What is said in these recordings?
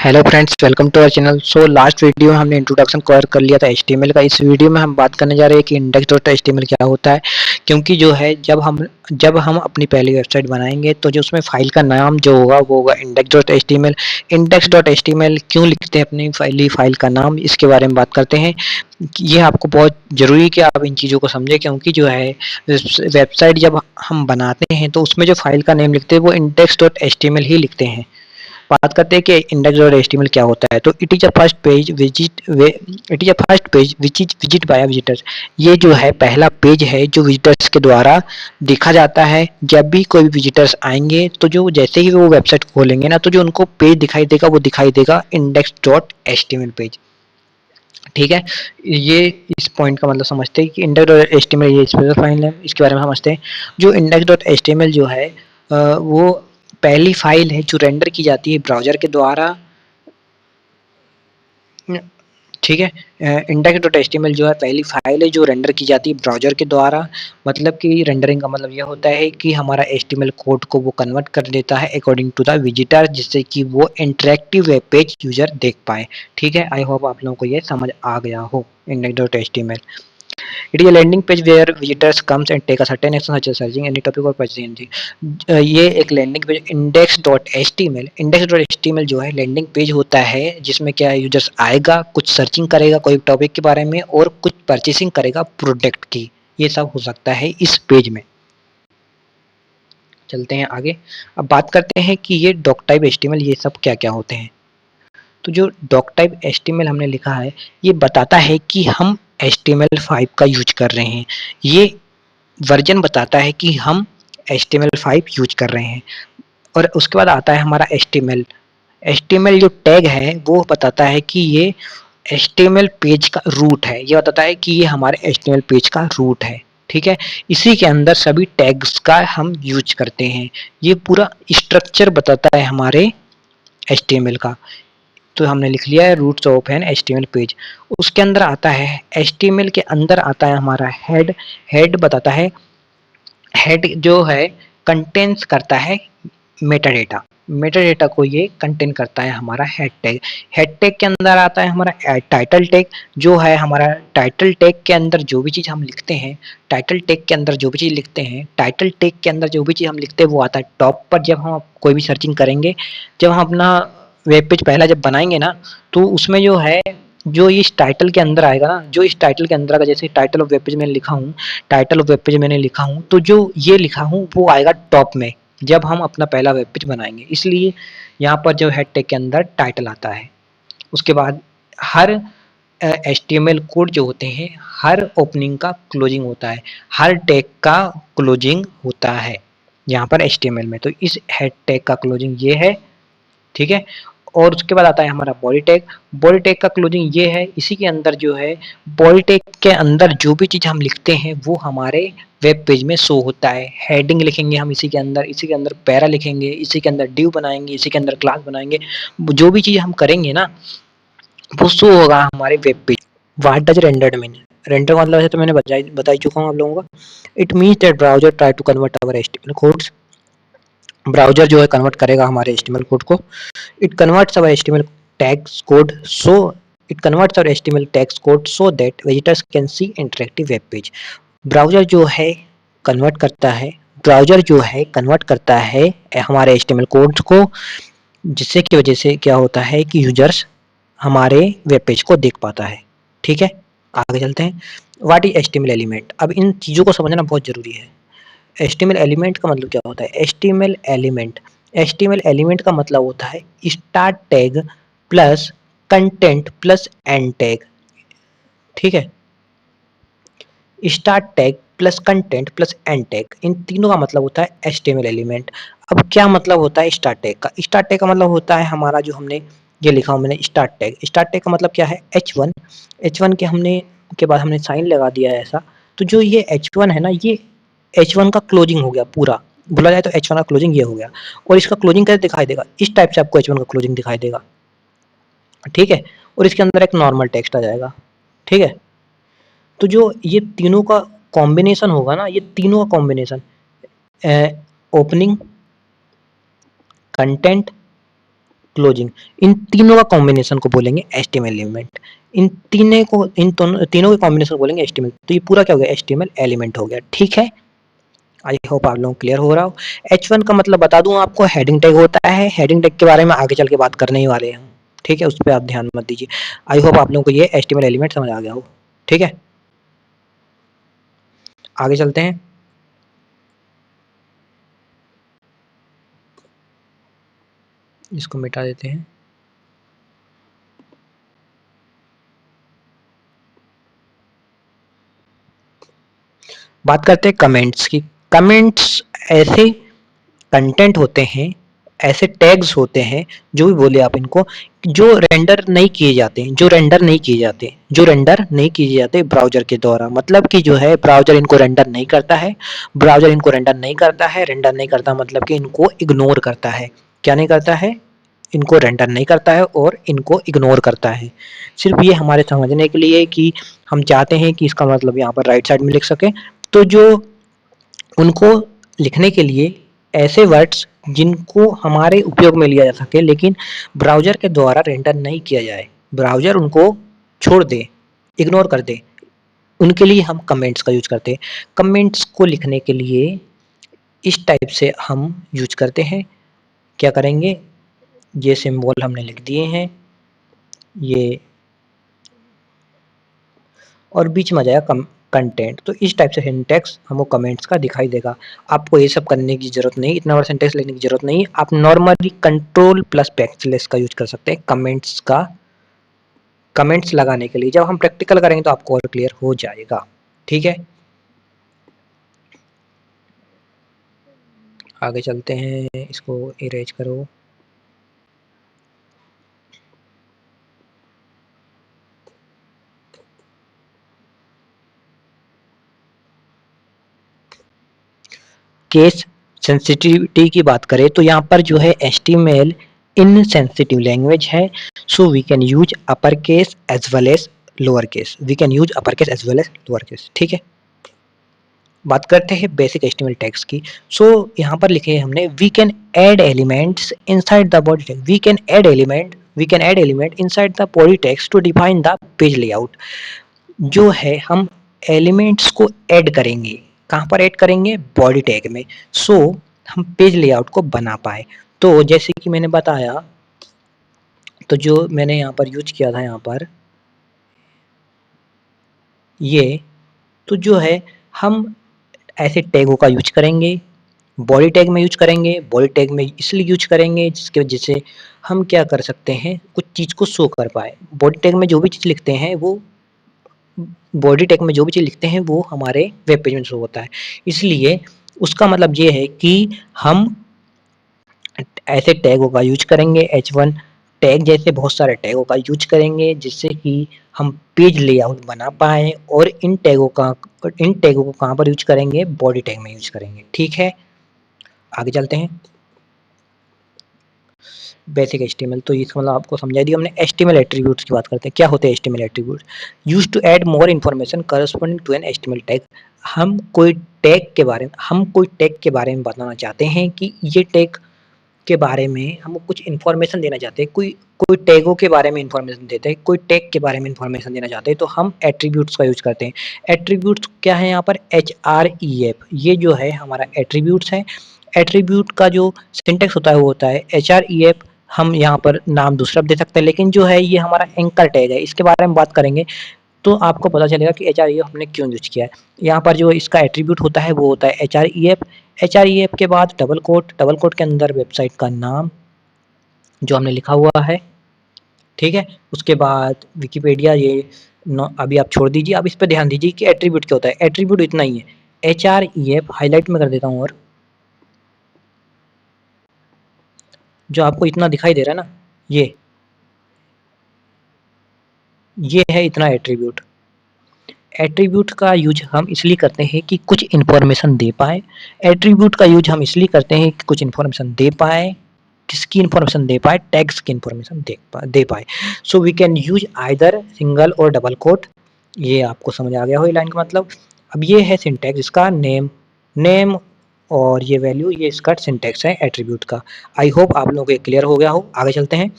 Hello friends, welcome to our channel. So last video में हमने introduction cover कर लिया था एचटीएमएल का। इस वीडियो में हम बात करने जा रहे हैं कि इंडेक्स डॉट एचटीएमएल क्या होता है। क्योंकि जो है जब हम अपनी पहली वेबसाइट बनाएंगे तो जो उसमें फाइल का नाम जो होगा वो होगा index dot HTML. Index dot HTML क्यों लिखते हैं अपनी फाइल का नाम, इसके बारे में बात करते हैं। ये आपको बहुत ज़रूरी है कि आप इन चीज़ों को समझें, क्योंकि जो है वेबसाइट जब हम बनाते हैं तो उसमें जो फाइल का नेम लिखते हैं वो इंडेक्स डॉट एचटीएमएल ही लिखते हैं। बात करते हैं कि इंडेक्स डॉट एचटीएमएल क्या होता है। तो it is a first page which is visit bye visitor. ये जो है पहला पेज है जो विजिटर्स के द्वारा देखा जाता है। जब भी कोई भी विजिटर्स आएंगे तो जो जैसे ही वो वेबसाइट खोलेंगे ना, तो जो उनको पेज दिखाई देगा वो दिखाई देगा इंडेक्स डॉट एचटीएमएल पेज। ठीक है, ये इस पॉइंट का मतलब समझते हैं कि इंडेक्स डॉट एचटीएमएल ये स्पेशल फाइल है, इसके बारे में समझते हैं। जो इंडेक्स डॉट एचटीएमएल जो है वो पहली फाइल है जो रेंडर की जाती है ब्राउज़र के द्वारा। ठीक है, इंडेक्स डॉट एचटीएमएल जो है पहली फाइल है जो रेंडर की जाती है ब्राउज़र के द्वारा। मतलब कि रेंडरिंग का मतलब यह होता है कि हमारा एचटीएमएल कोड को वो कन्वर्ट कर देता है अकॉर्डिंग टू द विजिटर, जिससे कि वो इंटरैक्टिव वेब पेज यूज़र देख पाए। ठीक है, आई होप आप लोगों को ये समझ आ गया हो index dot HTML. It is a landing page where visitors comes and take a certain action such as searching any topic or purchasing anything। ये एक लैंडिंग पेज index.html जो है लैंडिंग पेज होता है, जिसमें क्या यूजर्स आएगा, कुछ सर्चिंग करेगा कोई टॉपिक के बारे में और कुछ परचेसिंग करेगा प्रोडक्ट की। ये सब हो सकता है इस पेज में। चलते हैं आगे। अब बात करते हैं कि ये डॉक टाइप एचटीएमएल ये सब क्या क्या होते हैं। तो जो डॉक टाइप एचटीएमएल हमने लिखा है ये बताता है कि हम HTML5 का यूज कर रहे हैं। ये वर्जन बताता है कि हम HTML5 यूज कर रहे हैं। और उसके बाद आता है हमारा HTML जो टैग है वो बताता है कि ये HTML पेज का रूट है। ये बताता है कि ये हमारे HTML पेज का रूट है। ठीक है, इसी के अंदर सभी टैग्स का हम यूज करते हैं। ये पूरा स्ट्रक्चर बताता है हमारे HTML का। तो हमने लिख लिया है रूट्स ऑफ एन HTML पेज। उसके अंदर आता है HTML के अंदर आता है हमारा हेड बताता है। हेड जो है कंटेंस करता है मेटा डेटा को ये कंटेन करता है हमारा हेड टैग के अंदर आता है हमारा टाइटल टैग। जो है हमारा टाइटल टैग के अंदर जो भी चीज़ हम लिखते हैं, टाइटल टैग के अंदर जो भी चीज़ लिखते हैं, टाइटल टैग के अंदर जो भी चीज़ हम लिखते हैं वो आता है टॉप पर। जब हम कोई भी सर्चिंग करेंगे, जब हम अपना वेब पेज पहला जब बनाएंगे ना, तो उसमें जो है जो इस टाइटल के अंदर आएगा ना, जो इस टाइटल के अंदर आएगा, जैसे टाइटल ऑफ वेब पेज मैंने लिखा हूँ, टाइटल ऑफ वेब पेज मैंने लिखा हूँ, तो जो ये लिखा हूँ वो आएगा टॉप में जब हम अपना पहला वेब पेज बनाएंगे। इसलिए यहाँ पर जो हेड टैग के अंदर टाइटल आता है। उसके बाद हर HTML कोड जो होते हैं, हर ओपनिंग का क्लोजिंग होता है, हर टैग का क्लोजिंग होता है यहाँ पर HTML में। तो इस हेड टैग का क्लोजिंग ये है। ठीक है, और उसके बाद आता है हमारा बॉडी टैग का क्लोजिंग ये है। इसी के अंदर जो है बॉडी टैग के अंदर जो भी चीज़ हम लिखते हैं वो हमारे वेब पेज में शो होता है। हेडिंग लिखेंगे हम इसी के अंदर पैरा लिखेंगे, इसी के अंदर डिव बनाएंगे, इसी के अंदर क्लास बनाएंगे। जो भी चीज़ हम करेंगे ना वो शो होगा हमारे web page. What does rendered mean? Render मतलब वैसे तो मैंने बता ही चुका हूँ आप लोगों को। It means that browser try to convert our HTML codes. Browser जो है कन्वर्ट करेगा हमारे HTML कोड को। It converts our HTML tags code so that visitors can see interactive web page। Browser जो है कन्वर्ट करता है हमारे HTML कोड्स को, जिससे की वजह से क्या होता है कि यूजर्स हमारे वेब पेज को देख पाता है। ठीक है, आगे चलते हैं। What is HTML element? अब इन चीज़ों को समझना बहुत ज़रूरी है। HTML एलिमेंट का मतलब क्या होता है? HTML एलिमेंट का मतलब होता है start tag plus content plus end tag. ठीक है, start tag plus content plus end tag, इन तीनों का मतलब होता है HTML एलिमेंट। अब क्या मतलब होता है स्टार्ट टैग का? स्टार्ट टैग का मतलब होता है हमारा जो हमने ये लिखा हूँ मैंने स्टार्ट टैग का मतलब क्या है? H1 के हमने के बाद हमने साइन लगा दिया है ऐसा। तो जो ये H1 है ना, ये H1 का क्लोजिंग हो गया पूरा। बोला जाए तो H1 का क्लोजिंग ये हो गया। और इसका क्लोजिंग कैसे दिखाई देगा? इस टाइप से आपको H1 का क्लोजिंग दिखाई देगा। ठीक है, और इसके अंदर एक नॉर्मल टेक्स्ट आ जाएगा। ठीक है, तो जो ये तीनों का कॉम्बिनेशन होगा ना, ये तीनों का कॉम्बिनेशन ओपनिंग, कंटेंट क्लोजिंग, इन तीनों का कॉम्बिनेशन को बोलेंगे एचटीएमएल एलिमेंट। तीनों के कॉम्बिनेशन को बोलेंगे एचटीएमएल। तो ये पूरा क्या हो गया, एचटीएमएल एलिमेंट हो गया। ठीक है, आई होप आप लोगों को क्लियर हो रहा हो। H1 का मतलब बता दूं आपको, हेडिंग टैग होता है। हेडिंग टैग के बारे में आगे चल के बात करने ही वाले हैं, ठीक है, उस पर आप ध्यान मत दीजिए। आई होप आप लोगों को ये एचटीएमएल एलिमेंट समझ आ गया हो। ठीक है, आगे चलते हैं। इसको मिटा देते हैं। बात करते हैं कमेंट्स की। कमेंट्स ऐसे कंटेंट होते हैं, ऐसे टैग्स होते हैं, जो भी बोले आप इनको, जो रेंडर नहीं किए जाते, जो रेंडर नहीं किए जाते ब्राउजर के द्वारा। मतलब कि जो है ब्राउजर इनको रेंडर नहीं करता है, रेंडर नहीं करता मतलब कि इनको इग्नोर करता है। क्या नहीं करता है, इनको रेंडर नहीं करता है और इनको इग्नोर करता है। सिर्फ ये हमारे समझने के लिए कि हम चाहते हैं कि इसका मतलब यहाँ पर राइट साइड में लिख सके। तो जो उनको लिखने के लिए ऐसे वर्ड्स जिनको हमारे उपयोग में लिया जा सके, लेकिन ब्राउज़र के द्वारा रेंडर नहीं किया जाए, ब्राउज़र उनको छोड़ दे, इग्नोर कर दे, उनके लिए हम कमेंट्स का यूज करते हैं। कमेंट्स को लिखने के लिए इस टाइप से हम यूज करते हैं। क्या करेंगे, ये सिंबल हमने लिख दिए हैं, ये, और बीच में आ जाएगा कंटेंट। तो इस टाइप से सिंटैक्स हमको कमेंट्स का दिखाई देगा। आपको ये सब करने की जरूरत नहीं, इतना बड़ा सिंटैक्स लेने की जरूरत नहीं। आप नॉर्मली कंट्रोल प्लस बैकस्लैश का यूज कर सकते हैं कमेंट्स का, कमेंट्स लगाने के लिए। जब हम प्रैक्टिकल करेंगे तो आपको और क्लियर हो जाएगा। ठीक है, आगे चलते हैं, इसको इरेज करो। केस सेंसिटिविटी की बात करें तो यहाँ पर जो है HTML इनसेंसिटिव लैंग्वेज है, so we can use upper case as well as lower case, ठीक है। बात करते हैं बेसिक HTML टैग्स की। सो यहाँ पर लिखे हैं हमने, we can add elements inside the body tag, we can add element inside the body tags to define the page layout. जो है हम एलिमेंट्स को ऐड करेंगे, कहाँ पर ऐड करेंगे, बॉडी टैग में, सो हम पेज लेआउट को बना पाए। तो जैसे कि मैंने बताया, तो जो मैंने यहाँ पर यूज किया था, यहाँ पर ये, तो जो है हम ऐसे टैगों का यूज करेंगे, बॉडी टैग में यूज करेंगे। बॉडी टैग में इसलिए यूज करेंगे जिसकी वजह से हम क्या कर सकते हैं, कुछ चीज़ को शो कर पाए। बॉडी टैग में जो भी चीज़ लिखते हैं वो, बॉडी टैग में जो भी चीज़ लिखते हैं वो हमारे वेब पेज में शो होता है। इसलिए उसका मतलब ये है कि हम ऐसे टैगों का यूज करेंगे, H1 टैग जैसे बहुत सारे टैगों का यूज करेंगे, जिससे कि हम पेज लेआउट बना पाए। और इन टैगों को कहाँ पर यूज करेंगे, बॉडी टैग में यूज करेंगे। ठीक है, आगे चलते हैं। बेसिक HTML तो इसका मतलब आपको समझा दिया हमने। HTML एट्रीब्यूट्स की बात करते हैं। क्या होते हैं HTML attributes? Used to add more information corresponding to an HTML tag. हम कोई टैग के बारे में बताना चाहते हैं कि ये टैग के बारे में हम कुछ इन्फॉर्मेशन देना चाहते हैं, कोई टैगों के बारे में इन्फॉर्मेशन देते हैं, कोई टैग के बारे में इन्फॉर्मेशन देना चाहते हैं, तो हम एट्रीब्यूट्स का यूज करते हैं। एट्रीब्यूट्स क्या है यहाँ पर, HREF, ये जो है हमारा एट्रीब्यूट्स है। एट्रीब्यूट का जो सिंटेक्स होता है वो होता है HREF। हम यहाँ पर नाम दूसरा दे सकते हैं, लेकिन जो है ये हमारा एंकर टैग है, इसके बारे में बात करेंगे तो आपको पता चलेगा कि HREF हमने क्यों यूज किया है। यहाँ पर जो इसका एट्रीब्यूट होता है वो होता है HREF। HREF के बाद डबल कोट के अंदर वेबसाइट का नाम जो हमने लिखा हुआ है, ठीक है। उसके बाद विकिपीडिया, ये अभी आप छोड़ दीजिए, आप इस पर ध्यान दीजिए कि एट्रीब्यूट क्या होता है। एट्रीब्यूट इतना ही है, HREF हाईलाइट में कर देता हूँ, और जो आपको इतना दिखाई दे रहा है ना, ये है इतना एट्रीब्यूट। एट्रीब्यूट का यूज हम इसलिए करते हैं कि कुछ इन्फॉर्मेशन दे पाए। एट्रीब्यूट का यूज हम इसलिए करते हैं कि कुछ इन्फॉर्मेशन दे पाए। किसकी इन्फॉर्मेशन दे पाए, टैग्स की इन्फॉर्मेशन दे पाए। So we can use either single और डबल कोट। ये आपको समझ आ गया हो ये लाइन का मतलब। अब ये है सिंटैक्स, इसका नेम और ये वैल्यू, ये इसका सिंटैक्स है एट्रीब्यूट का। आई होप आप लोगों को ये क्लियर हो गया हो। आगे चलते हैं।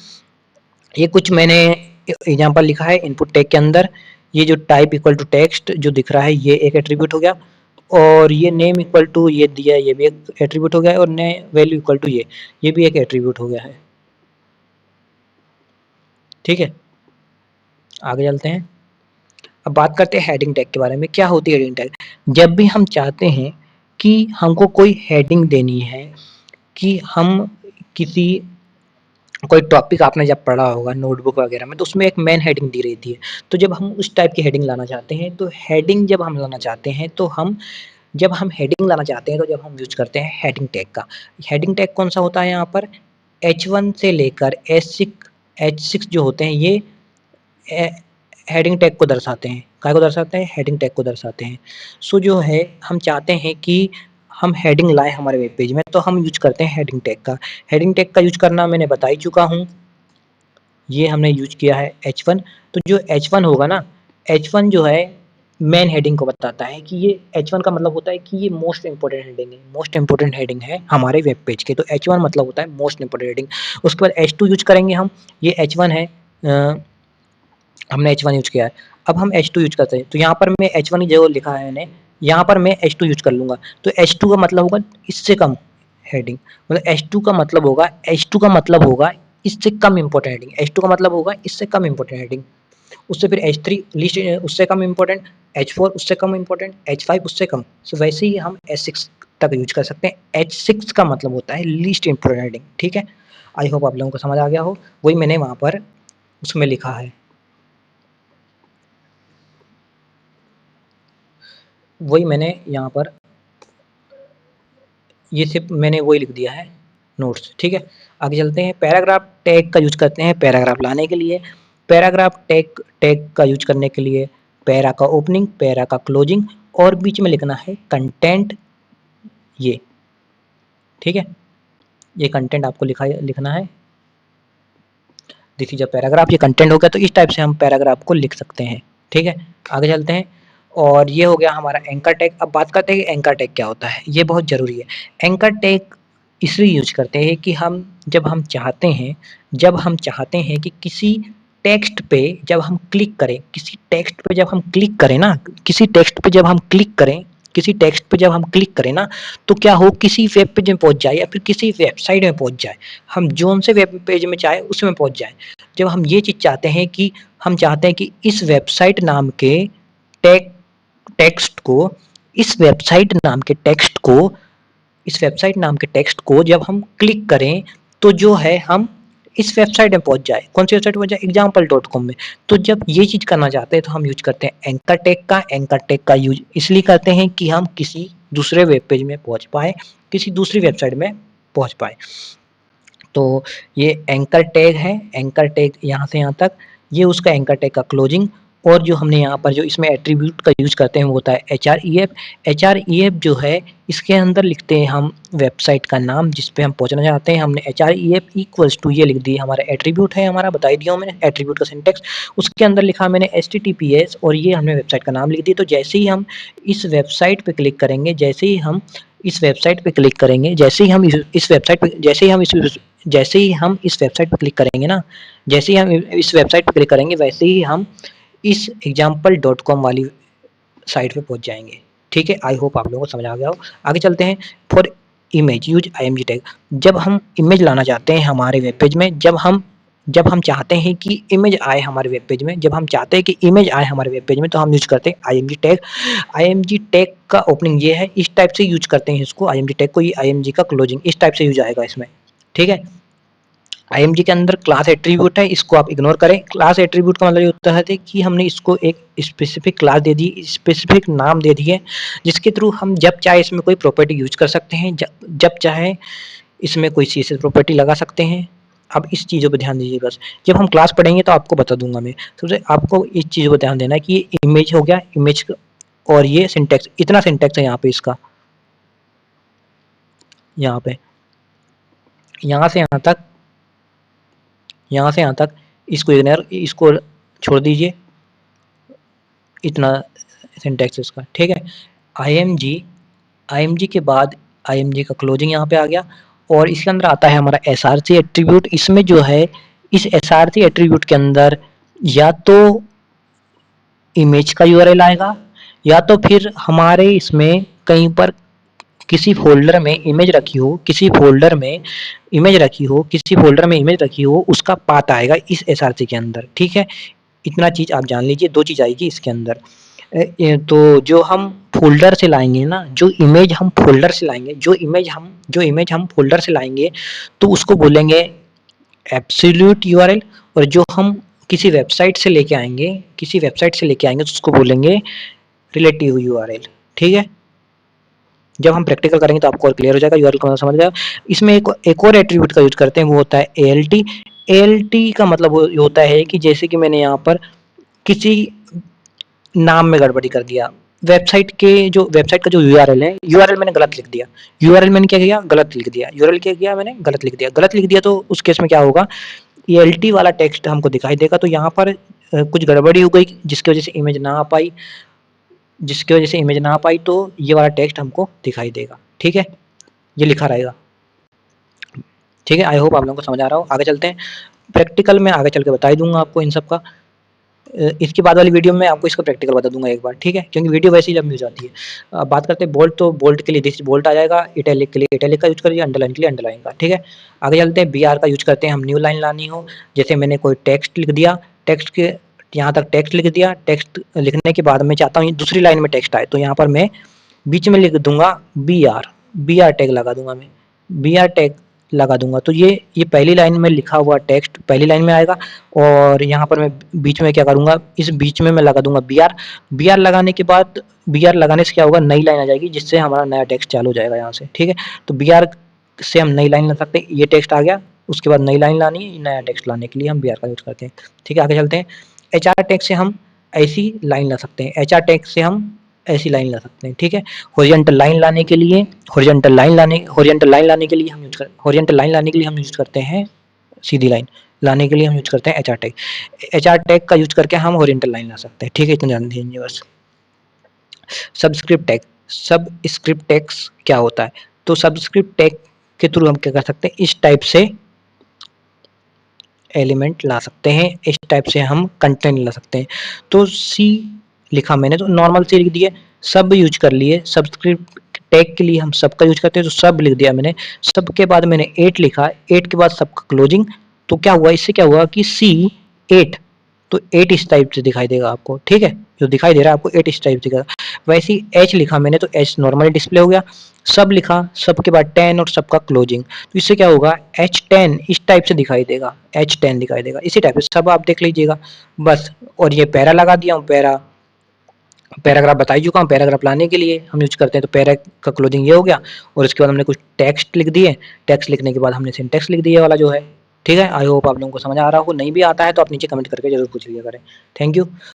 ये कुछ मैंने एग्जांपल लिखा है इनपुट टैग के अंदर। ये जो टाइप इक्वल टू टेक्स्ट जो दिख रहा है ये एक एट्रीब्यूट हो गया, और ये नेम इक्वल टू ये दिया है ये भी एक एट्रीब्यूट हो गया है, और ने वैल्यू इक्वल टू ये भी एक एट्रीब्यूट हो गया है। ठीक है, आगे चलते हैं। अब बात करते हैं हेडिंग टैग के बारे में। क्या होती है हेडिंग टैग? जब भी हम चाहते हैं कि हमको कोई हेडिंग देनी है, कि हम किसी कोई टॉपिक आपने जब पढ़ा होगा नोटबुक वगैरह में, तो उसमें एक मेन हेडिंग दी रहती है। तो जब हम उस टाइप की हेडिंग लाना चाहते हैं, तो हेडिंग जब हम लाना चाहते हैं तो हम जब हम हेडिंग लाना चाहते हैं तो जब हम यूज करते हैं हेडिंग टैग का। हेडिंग टैग कौन सा होता है यहाँ पर? H1 से लेकर H6 जो होते हैं ये हेडिंग टैग को दर्शाते हैं। काय को दर्शाते हैं? हेडिंग टैग को दर्शाते हैं। सो जो है हम चाहते हैं कि हम हेडिंग लाए हमारे वेब पेज में, तो हम यूज करते हैं हेडिंग टैग का। हेडिंग टैग का यूज करना मैंने बता ही चुका हूँ। ये हमने यूज किया है H1। तो जो H1 होगा ना, H1 जो है मेन हेडिंग को बताता है कि ये H1 का मतलब होता है कि ये मोस्ट इंपोर्टेंट हेडिंग है, मोस्ट इंपोर्टेंट हेडिंग है हमारे वेब पेज के। तो H1 मतलब होता है मोस्ट इंपोर्टेंट हेडिंग। उसके बाद H2 यूज करेंगे हम। ये H1 है, हमने H1 यूज किया है। अब हम H2 यूज करते हैं, तो यहाँ पर मैं H1 की जगह लिखा है मैंने, यहाँ पर मैं H2 यूज कर लूंगा। तो H2 का मतलब होगा इससे कम हेडिंग, मतलब H2 का मतलब होगा, H2 का मतलब होगा इससे कम इंपोर्टेंट हेडिंग। H2 का मतलब होगा इससे कम इंपोर्टेंट हेडिंग। उससे फिर H3 लिस्ट उससे कम इंपोर्टेंट, H4 उससे कम इंपोर्टेंट, H5 उससे कम। सो वैसे ही हम H6 तक यूज कर सकते हैं। H6 का मतलब होता है लीस्ट इंपोर्टेंट हेडिंग। ठीक है, आई होप आप लोगों को समझ आ गया हो। वही मैंने वहां पर उसमें लिखा है, वही मैंने यहाँ पर ये सिर्फ मैंने वही लिख दिया है नोट्स। ठीक है, आगे चलते हैं। पैराग्राफ टैग का यूज करते हैं पैराग्राफ लाने के लिए। पैराग्राफ टैग टैग का यूज करने के लिए पैरा का ओपनिंग, पैरा का क्लोजिंग, और बीच में लिखना है कंटेंट। ये ठीक है, ये कंटेंट आपको लिखना है। This is a paragraph. ये कंटेंट हो गया, तो इस टाइप से हम पैराग्राफ को लिख सकते हैं। ठीक है, आगे चलते हैं। और ये हो गया हमारा एंकर टैग। अब बात करते हैं कि एंकर टैग क्या होता है। ये बहुत ज़रूरी है। एंकर टैग इसलिए यूज करते हैं कि हम जब हम चाहते हैं कि किसी टेक्स्ट पे जब हम क्लिक करें, किसी टेक्स्ट पे जब हम क्लिक करें ना, किसी टेक्स्ट पे जब हम क्लिक करें, किसी टेक्स्ट पे जब हम क्लिक करें ना, तो क्या हो, किसी वेब पेज में पहुंच जाए या फिर किसी वेबसाइट में पहुंच जाए। हम जोन से वेब पेज में चाहे उसमें पहुंच जाए। जब हम ये चीज़ चाहते हैं कि हम चाहते हैं कि इस वेबसाइट नाम के टेक टेक्स्ट को इस वेबसाइट नाम के टेक्स्ट को इस वेबसाइट नाम के टेक्स्ट को जब हम क्लिक करें, तो जो है हम इस वेबसाइट में पहुंच जाए। कौन सी वेबसाइट पहुंच जाए? example.com में। तो जब ये चीज़ करना चाहते हैं तो हम यूज करते हैं एंकर टैग का। एंकर टैग का यूज इसलिए करते हैं कि हम किसी दूसरे वेब पेज में पहुंच पाए, किसी दूसरी वेबसाइट में पहुंच पाए। तो ये एंकर टैग है, एंकर टैग यहाँ से यहाँ तक, ये उसका एंकर टैग का क्लोजिंग। और जो हमने यहाँ पर जो इसमें एट्रीब्यूट का यूज करते हैं वो होता है href। href जो है इसके अंदर लिखते हैं हम वेबसाइट का नाम जिस पे हम पहुँचना चाहते हैं। हमने href इक्वल्स टू ये लिख दी, हमारा एट्रीब्यूट है, हमारा बता दिया मैंने एट्रीब्यूट का सिंटेक्स। उसके अंदर लिखा मैंने https, और ये हमने वेबसाइट का नाम लिख दिया। तो जैसे ही हम इस वेबसाइट पे क्लिक करेंगे, जैसे ही हम इस वेबसाइट पे क्लिक करेंगे, जैसे ही हम इस वेबसाइट पे क्लिक करेंगे ना, जैसे ही हम इस वेबसाइट पे क्लिक करेंगे, वैसे ही हम इस example.com वाली साइट पे पहुंच जाएंगे। ठीक है, आई होप आप लोगों को समझ आ गया हो। आगे चलते हैं। For image use img tag. जब हम इमेज लाना चाहते हैं हमारे वेब पेज में, जब हम चाहते हैं कि इमेज आए हमारे वेब पेज में, जब हम चाहते हैं कि इमेज आए हमारे वेब पेज में, तो हम यूज करते हैं img टैग। img टैग का ओपनिंग ये है, इस टाइप से यूज करते हैं इसको img टैग को। ये img का क्लोजिंग इस टाइप से यूज आएगा इसमें। ठीक है, img के अंदर क्लास एट्रीब्यूट है, इसको आप इग्नोर करें। क्लास एट्रीब्यूट का मतलब ये होता है कि हमने इसको एक स्पेसिफिक क्लास दे दी, स्पेसिफिक नाम दे दिए, जिसके थ्रू हम जब चाहे इसमें कोई प्रॉपर्टी यूज कर सकते हैं, जब चाहे इसमें कोई CSS प्रॉपर्टी लगा सकते हैं। अब इस चीज़ों पे ध्यान दीजिए बस। जब हम क्लास पढ़ेंगे तो आपको बता दूंगा मैं। सबसे आपको इस चीज़ों पर ध्यान देना है कि ये इमेज हो गया, इमेज, और ये सिंटेक्स, इतना सिंटेक्स है यहाँ पे इसका, यहाँ पे, यहाँ से यहाँ तक, यहाँ से यहाँ तक, इसको छोड़ दीजिए, इतना सिंटेक्स इसका। ठीक है, img के बाद IMG का क्लोजिंग यहाँ पे आ गया और इसके अंदर आता है हमारा SRC एट्रीब्यूट। इसमें जो है इस SRC एट्रीब्यूट के अंदर या तो इमेज का यूआरएल आएगा या तो फिर हमारे इसमें कहीं पर किसी फ़ोल्डर में इमेज रखी हो, किसी फ़ोल्डर में इमेज रखी हो, किसी फ़ोल्डर में इमेज रखी हो, उसका पाथ आएगा इस एसआरसी के अंदर, ठीक है? इतना चीज़ आप जान लीजिए, 2 चीज़ आएगी इसके अंदर। तो जो हम फ़ोल्डर से लाएँगे ना, जो इमेज हम फ़ोल्डर से लाएँगे, जो इमेज हम फ़ोल्डर से लाएँगे, तो उसको बोलेंगे एब्सोल्यूट यूआरएल और जो हम किसी वेबसाइट से लेके आएँगे तो उसको बोलेंगे रिलेटिव यूआरएल, ठीक है? जब हम प्रैक्टिकल करेंगे तो आपको और क्लियर हो जाएगा, यूआरएल का मतलब समझ जाएगा। इसमें एक और एट्रीब्यूट का यूज़ करते हैं, वो होता है एएलटी। एएलटी का मतलब वो होता है कि जैसे कि मैंने यहाँ पर किसी नाम में गड़बड़ी कर दिया, वेबसाइट का जो यूआरएल है, यूआरएल मैंने गलत लिख दिया। यूआरएल मैंने क्या किया? गलत लिख दिया। यूआरएल क्या किया मैंने? गलत लिख दिया। गलत लिख दिया तो उस केस में क्या होगा? एएलटी वाला टेक्स्ट हमको दिखाई देगा, तो यहाँ पर कुछ गड़बड़ी हो गई जिसकी वजह से इमेज ना आ पाई, तो ये वाला टेक्स्ट हमको दिखाई देगा, ठीक है? ये लिखा रहेगा, ठीक है? आई होप आप लोगों को समझ आ रहा हो। आगे चलते हैं, प्रैक्टिकल में आगे चल के बता ही दूंगा आपको इन सब का। इसके बाद वाली वीडियो में आपको इसका प्रैक्टिकल बता दूंगा एक बार, ठीक है? क्योंकि वीडियो वैसे ही लंबी हो जाती है। बात करते हैं बोल्ट, तो बोल्ट के लिए दिस बोल्ट आ जाएगा, इटैलिक के लिए इटैलिक का यूज करिए, अंडरलाइन के लिए अंडरलाइन का, ठीक है? आगे चलते हैं, बीआर का यूज करते हैं हम न्यू लाइन लानी हो, जैसे मैंने कोई टेक्स्ट लिख दिया, टेक्स्ट के यहाँ तक टेक्स्ट लिख दिया, टेक्स्ट लिखने के बाद मैं चाहता हूँ दूसरी लाइन में टेक्स्ट आए, तो यहाँ पर मैं बीच में लिख दूंगा बीआर टैग लगा दूंगा मैं, बीआर टैग लगा दूंगा, तो ये पहली लाइन में लिखा हुआ टेक्स्ट पहली लाइन में आएगा और यहाँ पर मैं बीच में क्या करूँगा, इस बीच में मैं लगा दूंगा बीआर लगाने के बाद बीआर लगाने से क्या होगा, नई लाइन आ जाएगी जिससे हमारा नया टेक्स्ट चालू हो जाएगा यहाँ से, ठीक है? तो बीआर से हम नई लाइन ला सकते हैं, ये टेक्स्ट आ गया, उसके बाद नई लाइन लानी है, नया टेक्स्ट लाने के लिए हम बीआर का यूज करते हैं, ठीक है? आगे चलते हैं, एचआर टैग से हम ऐसी लाइन ला सकते हैं, एचआर टैग से हम ऐसी लाइन ला सकते हैं, ठीक है? हॉरिजॉन्टल लाइन लाने के लिए हम यूज करते हैं सीधी लाइन लाने के लिए हम यूज करते हैं एचआर टैग। एचआर टैग का यूज करके हम हॉरिजॉन्टल लाइन ला सकते हैं, ठीक है? इतना जान दीजिए बस। सबस्क्रिप्ट टैग्स क्या होता है? तो सबस्क्रिप्ट टैग के थ्रू हम क्या कर सकते हैं, इस टाइप से एलिमेंट ला सकते हैं, इस टाइप से हम कंटेंट ला सकते हैं। तो सी लिखा मैंने, तो नॉर्मल सी लिख दिए, सब यूज कर लिए, सबस्क्रिप्ट टैग के लिए हम सब का यूज करते हैं, तो सब लिख दिया मैंने, सब के बाद मैंने 8 लिखा, 8 के बाद सबका क्लोजिंग, तो क्या हुआ, इससे क्या हुआ कि सी 8, तो 8 इस टाइप से दिखाई देगा आपको, ठीक है? जो दिखाई दे रहा है आपको 8 इस टाइप से दिखेगा। वैसे ही एच लिखा मैंने, तो एच नॉर्मली डिस्प्ले हो गया, सब लिखा, सब के बाद 10 और सबका क्लोजिंग, तो इससे क्या होगा, H10 इस टाइप से दिखाई देगा, H10 दिखाई देगा, इसी टाइप से सब आप देख लीजिएगा बस। और ये पैरा लगा दिया हूँ, पैराग्राफ बता ही चुका हूँ, पैराग्राफ लाने के लिए हम यूज करते हैं, तो पैरा का क्लोजिंग ये हो गया और उसके बाद हमने कुछ टेक्स्ट लिख दिए, टेक्स्ट लिखने के बाद हमने सिंटेक्स लिख दिया वाला जो है, ठीक है? आई होप आप लोगों को समझ आ रहा हो, नहीं भी आता है तो आप नीचे कमेंट करके जरूर पूछ लिया करें। Thank you.